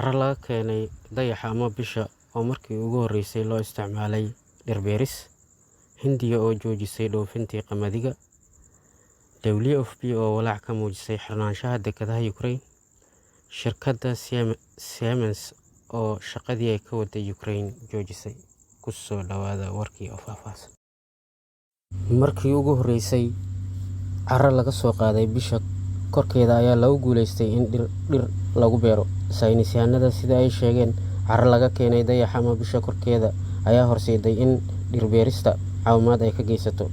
carro laga keenay dayaxa ama bisha oo markii ugu horreysay loo isticmaalay dhir beeris. Hindiya oo joojisay dhoofintii qamadiga. WFP oo walaac ka muujisay xirnaanshaha dekedaha Ukraine. Shirkadda Siemens oo shaqadii ay ka waday Ukraine joojisay. Ku soo dhawaada warkii oo faahfaahsan. Markii ugu horreysay carro laga soo qaaday bisha korkeeda ayaa lagu guuleystay in dhir lagu beero. Saynisyahanada sida ay sheegeen, carro laga keenay dayaxa ama bisha korkeeda ayaa horseeday in dhir beerista caawimaad ay ka geysato.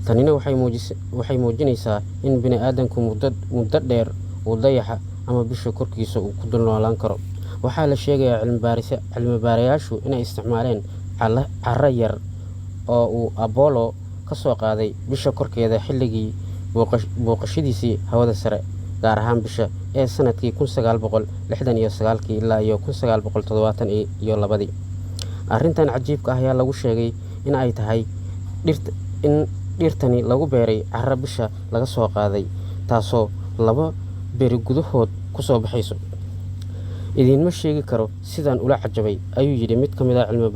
Tanina waxay muujinaysaa in bini'aadamku muddo dheer uu dayaxa ama bisha korkiisa uu ku dul noolaan karo. Waxaa la sheegayaa cilmi baarayaashu inay isticmaaleen carro yar oo uu Apollo ka soo qaaday bisha korkeeda xilligii booqashadiisii hawada sare, gaar ahaan bisha ee sanadkii 1969 ilaa 1972. Arrintan cajiibka ah ayaa lagu sheegay in ay tahay in dhirtani lagu beeray carro bisha laga soo qaaday, taasoo 2 beri gudahood ku soo baxayso. Idiinma sheegi karo sidaan ula cajabay, ayuu yidhi mid ka mid ah cilmi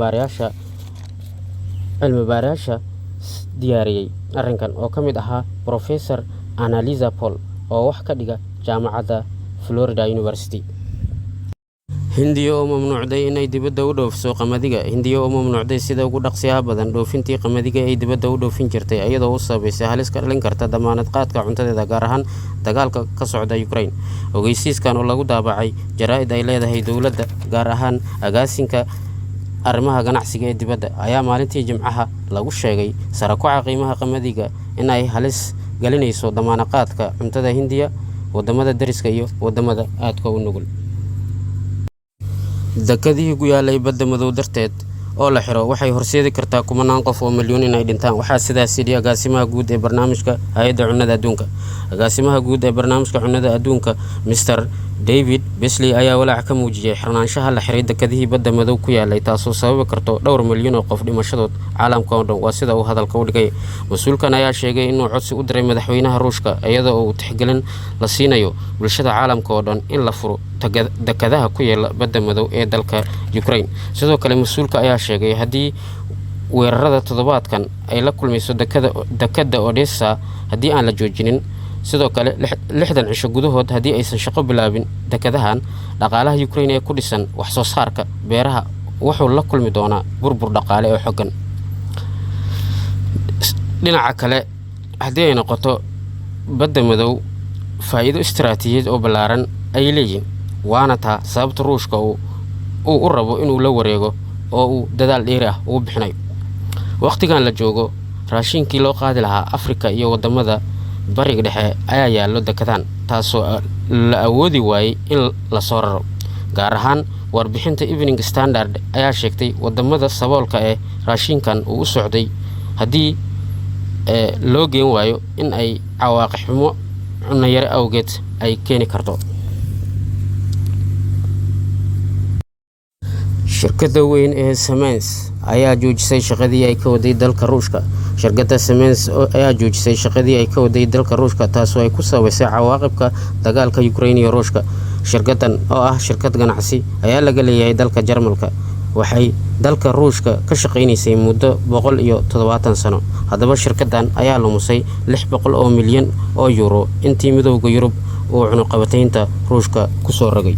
baarayaasha diyaariyay arrinkan oo ka mid ahaa Professor Annalisa Paul oo wax ka dhiga jaamacadda Florida University. Hindiya oo mamnuucday inay dibadda u dhoofiso qamadiga. Hindiya oo mamnuucday sida ugu dhaqsiyaha badan dhoofintii qamadiga ay dibadda u dhoofin jirtay, iyadoo u sababaysay halis ka dhalin karta damaanad qaadka cuntadeeda, gaar ahaan dagaalka ka socda Ukraine. Ogeysiiskan oo lagu daabacay jaraa'id ay leedahay dowladda, gaar ahaan agaasinka arrimaha ganacsiga ee dibadda, ayaa maalintii Jimcaha lagu sheegay sare u kaca qiimaha qamadiga in ay halis galinayso damaanad qaadka cuntada Hindiya, wadamada dariska iyo wadamada aadka u nugul. Dekedihii ku yaalay badda madow darteed oo la xiro waxay horseedi kartaa kumanaan qof oo milyuun inay dhintaan. Waxaa sidaas yidhi agaasimaha guud ee barnaamijka Hay'adda Cunnada Adduunka. Agaasimaha guud ee barnaamijka Cunnada Adduunka, Mr. David Beasley, ayaa walaac ka muujiyay xirnaanshaha la xiray dekedihii badda madow ku yaalay, taasoo sababi karto dhowr milyan oo qof dhimashadood caalamka oo dhan. Waa sida uu hadalka u dhigay. Mas'uulkan ayaa sheegay inuu codsi u diray madaxweynaha Ruushka, iyadoo uu tixgelin la siinayo bulshada caalamka oo dhan in la furo dekedaha ku yaala badda madow ee dalka Ukraine. Sidoo kale, mas'uulka ayaa sheegay haddii weerarada toddobaadkan ay la kulmayso dekedda Odessa haddii aan la joojinin, sidoo kale 60 cisho gudahood haddii aysan shaqo bilaabin dekedahan, dhaqaalaha Ukraine ee ku dhisan wax soo saarka beeraha wuxuu la kulmi doonaa burbur dhaqaale oo xooggan. Dhinaca kale, haddii ay noqoto badda madow, faa'iido istiraatijiyadeed oo ballaaran ay leeyihiin, waana taa sababta Ruushka uu u rabo inuu la wareego oo uu dadaal dheeri ah ugu bixinayo. Waqtigan la joogo, raashinkii loo qaadi lahaa Afrika iyo wadamada bariga dhexe ayaa yaallo dekedan, taasoo la awoodi waayay in la soo raro. Gaar ahaan, warbixinta Evening Standard ayaa sheegtay wadamada saboolka ee raashinkan uu u socday haddii loo geen waayo in ay cawaaqib xumo cunno yari awgeed ay keeni karto. Shirkadda weyn ee Siemens ayaa joojisay shaqadii ay ka waday dalka Ruushka. Shirkadda Siemens ayaa joojisay shaqadii ay ka waday dalka Ruushka, taasoo ay ku sababaysay cawaaqibka dagaalka Ukraine iyo Ruushka. Shirkaddan oo ah shirkad ganacsi ayaa laga leeyahay dalka Jarmalka, waxay dalka Ruushka ka shaqaynaysay muddo 170 sano. Haddaba shirkaddan ayaa lumisay 600 milyan oo euro intii Midowga Yurub uu cunaqabataynta Ruushka ku soo rogay.